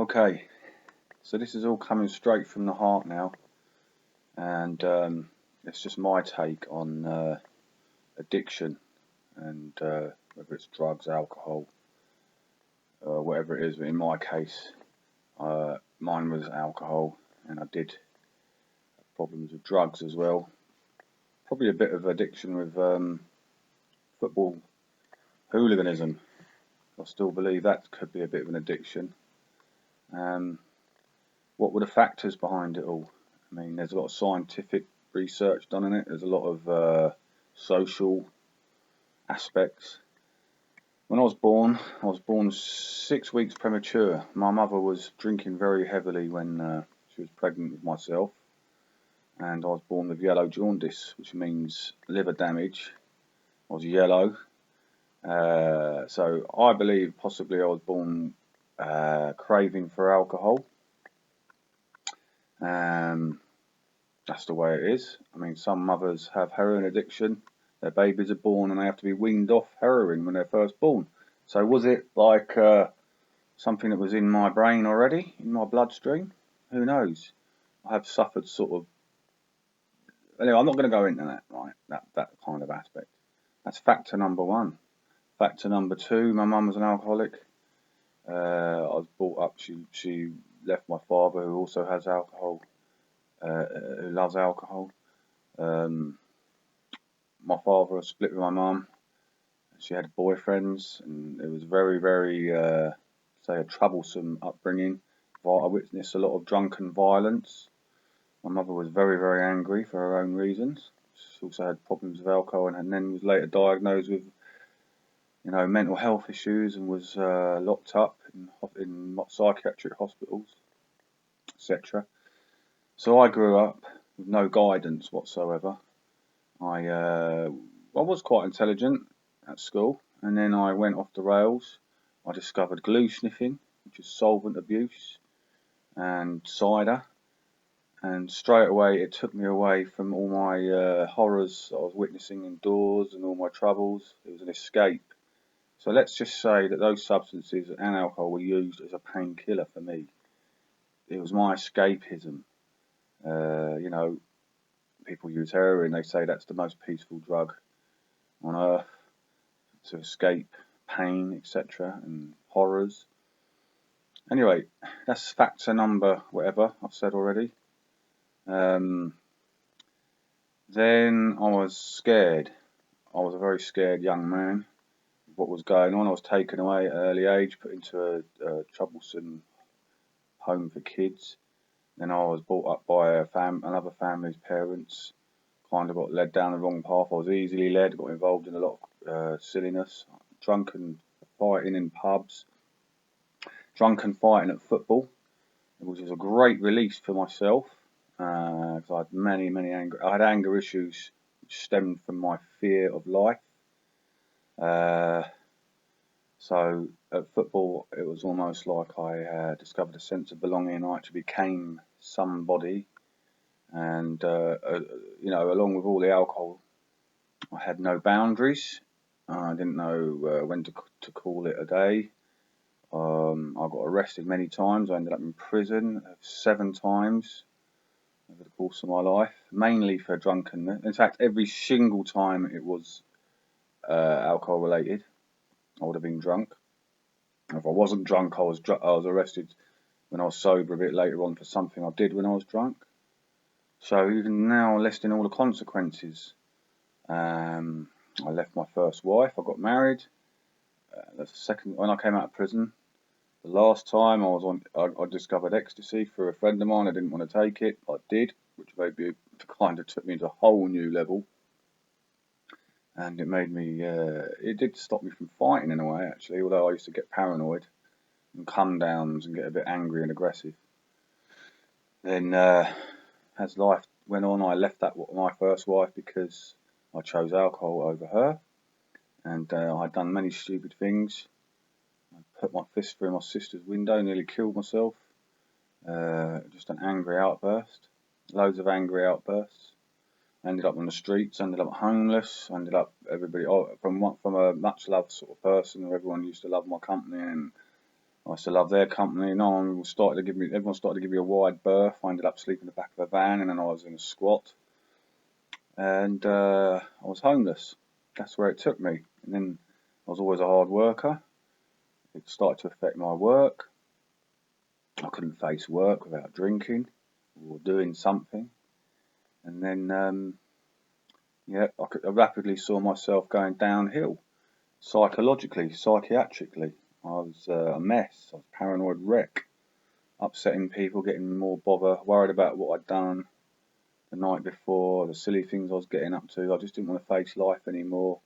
Okay, so this is all coming straight from the heart now, and it's just my take on addiction and whether it's drugs, alcohol, whatever it is. But in my case, mine was alcohol, and I did have problems with drugs as well. Probably a bit of addiction with football hooliganism. I still believe that could be a bit of an addiction. What were the factors behind it all? I mean, there's a lot of scientific research done in it. There's a lot of social aspects. When I was born 6 weeks premature. My mother was drinking very heavily when she was pregnant with myself, and I was born with yellow jaundice, which means liver damage. I was yellow, so I believe possibly I was born craving for alcohol. That's the way it is. I mean, some mothers have heroin addiction. Their babies are born and they have to be weaned off heroin when they're first born. So was it like something that was in my brain already, in my bloodstream? Who knows? I have suffered sort of... Anyway, I'm not going to go into that, right? That kind of aspect. That's factor number one. Factor number two, my mum was an alcoholic. I was brought up, she left my father, who also has alcohol, who loves alcohol. My father was split with my mum. She had boyfriends, and it was very, very, say, a troublesome upbringing. I witnessed a lot of drunken violence. My mother was very, very angry for her own reasons. She also had problems with alcohol, and then was later diagnosed with, mental health issues, and was locked up in psychiatric hospitals, etc. So I grew up with no guidance whatsoever. I was quite intelligent at school, and then I went off the rails. I discovered glue sniffing, which is solvent abuse, and cider, and straight away it took me away from all my horrors I was witnessing indoors and all my troubles. It was an escape. So let's just say that those substances and alcohol were used as a painkiller for me. It was my escapism. People use heroin, they say that's the most peaceful drug on earth to escape pain, etc., and horrors. Anyway, that's factor number whatever I've said already. Then I was scared. I was a very scared young man. What was going on? I was taken away at an early age, put into a troublesome home for kids. Then I was brought up by another family's parents. Kind of got led down the wrong path. I was easily led, got involved in a lot of silliness, drunken fighting in pubs, drunken fighting at football, which was a great release for myself, because I had many anger issues which stemmed from my fear of life. So at football, it was almost like I discovered a sense of belonging, and I actually became somebody. And along with all the alcohol, I had no boundaries. I didn't know when to call it a day. I got arrested many times. I ended up in prison 7 times over the course of my life, mainly for drunkenness. In fact, every single time it was alcohol related, I would have been drunk. If I wasn't drunk, I was arrested when I was sober a bit later on for something I did when I was drunk. So even now, listing all the consequences. I left my first wife. I got married. The second, when I came out of prison, the last time I discovered ecstasy through a friend of mine. I didn't want to take it. I did, which maybe kind of took me to a whole new level. And it made me, it did stop me from fighting in a way, actually, although I used to get paranoid and come downs and get a bit angry and aggressive. Then, as life went on, I left my first wife because I chose alcohol over her, and I'd done many stupid things. I put my fist through my sister's window, nearly killed myself. Just an angry outburst, loads of angry outbursts. Ended up on the streets, ended up homeless, ended up from a much loved sort of person where everyone used to love my company, and I used to love their company. Everyone started to give me a wide berth. I ended up sleeping in the back of a van, and then I was in a squat, and I was homeless. That's where it took me. And then I was always a hard worker. It started to affect my work. I couldn't face work without drinking or doing something. And then, I rapidly saw myself going downhill, psychologically, psychiatrically. I was a mess. I was a paranoid wreck, upsetting people, getting more bother, worried about what I'd done the night before, the silly things I was getting up to. I just didn't want to face life anymore.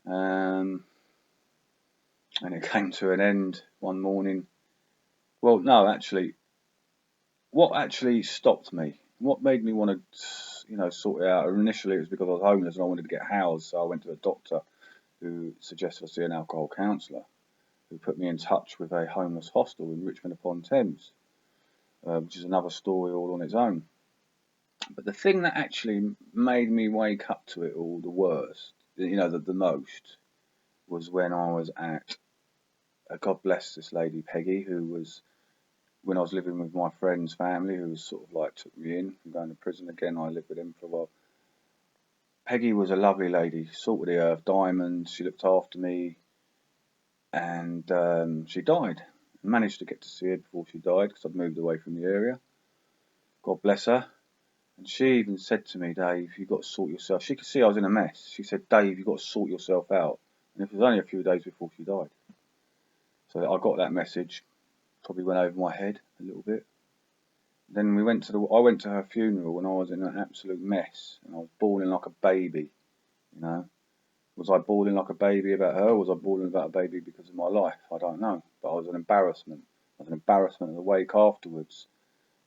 And it came to an end one morning. Well, no, actually, what actually stopped me, what made me want to, sort it out, initially it was because I was homeless and I wanted to get housed, so I went to a doctor who suggested I see an alcohol counsellor, who put me in touch with a homeless hostel in Richmond upon Thames, which is another story all on its own. But the thing that actually made me wake up to it all the worst, the most, was when I was at, God bless this lady Peggy, who was, when I was living with my friend's family, who was sort of like took me in from going to prison again. I lived with him for a while. Peggy was a lovely lady, salt of the earth, diamond. She looked after me, and she died. I managed to get to see her before she died because I'd moved away from the area. God bless her. And she even said to me, Dave, you've got to sort yourself. She could see I was in a mess. She said, Dave, you've got to sort yourself out. And it was only a few days before she died. So I got that message. Probably went over my head a little bit. Then I went to her funeral when I was in an absolute mess, and I was bawling like a baby. Was I bawling like a baby about her, or was I bawling about a baby because of my life? I don't know, but I was an embarrassment. I was an embarrassment in the wake afterwards.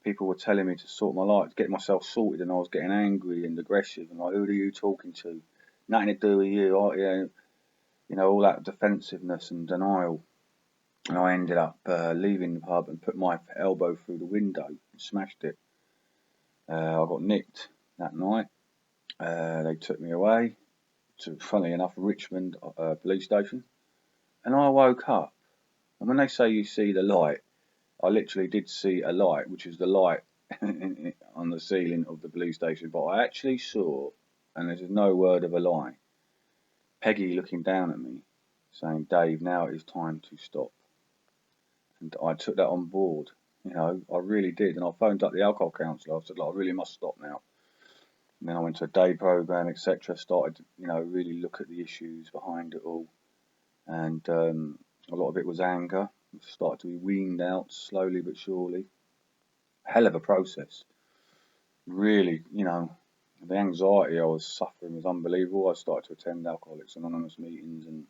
People were telling me to sort my life, to get myself sorted, and I was getting angry and aggressive, and like, who are you talking to? Nothing to do with you, all that defensiveness and denial. And I ended up leaving the pub and put my elbow through the window and smashed it. I got nicked that night. They took me away to, funnily enough, Richmond police station. And I woke up. And when they say you see the light, I literally did see a light, which is the light on the ceiling of the police station. But I actually saw, and this is no word of a lie, Peggy looking down at me, saying, Dave, now it is time to stop. And I took that on board. I really did. And I phoned up the alcohol counsellor. I said, I really must stop now. And then I went to a day program, etc. Started to, really look at the issues behind it all. And a lot of it was anger. It started to be weaned out slowly but surely. Hell of a process. Really, the anxiety I was suffering was unbelievable. I started to attend Alcoholics Anonymous meetings and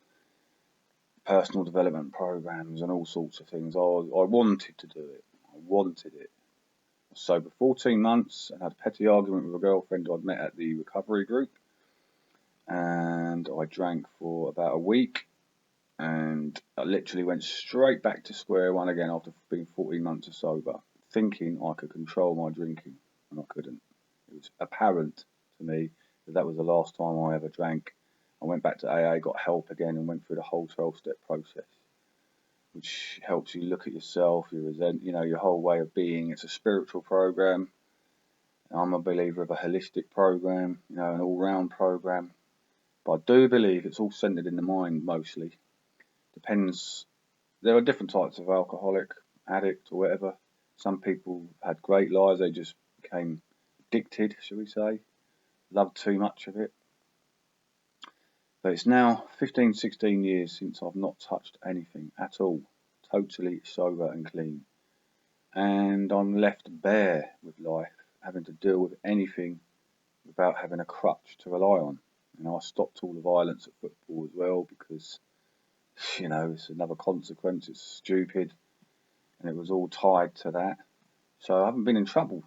personal development programs and all sorts of things. I wanted to do it. I wanted it. I was sober 14 months and had a petty argument with a girlfriend I'd met at the recovery group. And I drank for about a week. And I literally went straight back to square one again after being 14 months sober, thinking I could control my drinking, and I couldn't. It was apparent to me that was the last time I ever drank. I went back to AA, got help again, and went through the whole 12-step process, which helps you look at yourself, your whole way of being. It's a spiritual program. I'm a believer of a holistic program, an all-round program. But I do believe it's all centered in the mind mostly. Depends. There are different types of alcoholic, addict, or whatever. Some people had great lives. They just became addicted, shall we say. Loved too much of it. But it's now 15, 16 years since I've not touched anything at all. Totally sober and clean. And I'm left bare with life, having to deal with anything without having a crutch to rely on. I stopped all the violence at football as well because, it's another consequence. It's stupid. And it was all tied to that. So I haven't been in trouble,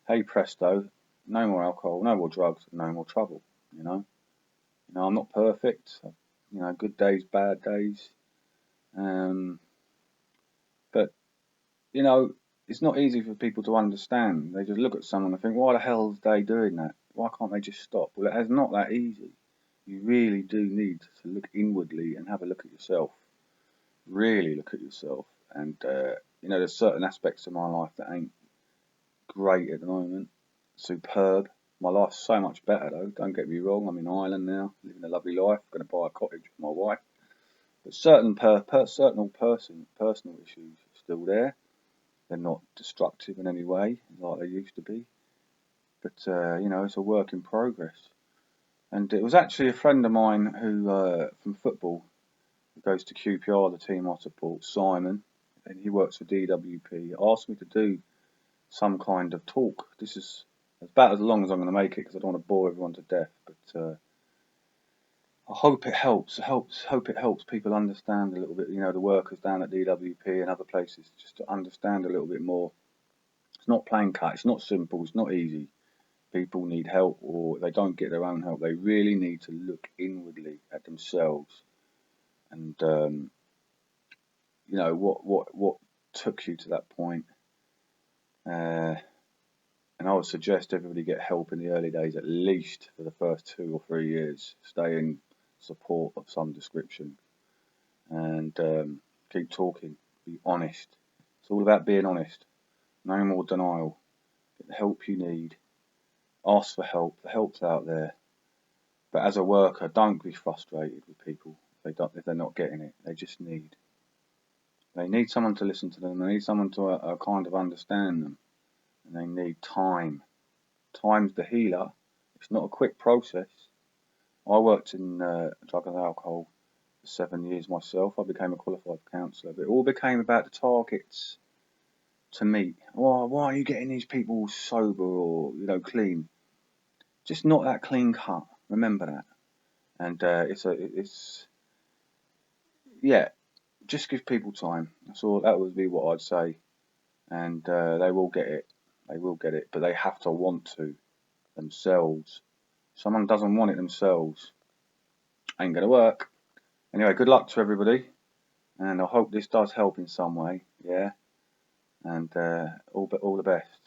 Hey presto, no more alcohol, no more drugs, no more trouble, I'm not perfect, good days, bad days. But, it's not easy for people to understand. They just look at someone and think, why the hell are they doing that? Why can't they just stop? Well, it's not that easy. You really do need to look inwardly and have a look at yourself. really look at yourself. And you know, there's certain aspects of my life that ain't great at the moment. Superb. My life's so much better though. Don't get me wrong. I'm in Ireland now, living a lovely life. Going to buy a cottage with my wife. But certain personal issues are still there. They're not destructive in any way like they used to be. But you know, it's a work in progress. And it was actually a friend of mine who from football, who goes to QPR, the team I support, Simon, and he works for DWP, asked me to do some kind of talk. This is about as long as I'm going to make it because I don't want to bore everyone to death. But I hope it helps. Hope it helps people understand a little bit. You know, the workers down at DWP and other places, just to understand a little bit more. It's not plain cut. It's not simple. It's not easy. People need help, or they don't get their own help. They really need to look inwardly at themselves and you know what took you to that point. And I would suggest everybody get help in the early days, at least for the first 2 or 3 years. Stay in support of some description and keep talking. Be honest. It's all about being honest. No more denial. Get the help you need. Ask for help. The help's out there. But as a worker, don't be frustrated with people if they're not getting it. They need someone to listen to them. They need someone to kind of understand them. And they need time. Time's the healer. It's not a quick process. I worked in drug and alcohol for 7 years myself. I became a qualified counsellor. But it all became about the targets to meet. Oh, why are you getting these people sober or, you know, clean? Just not that clean cut. Remember that. And yeah, just give people time. That would be what I'd say. And they will get it. They will get it. But they have to want to themselves. Someone doesn't want it themselves, ain't going to work. Anyway, good luck to everybody. And I hope this does help in some way. Yeah. And all the best.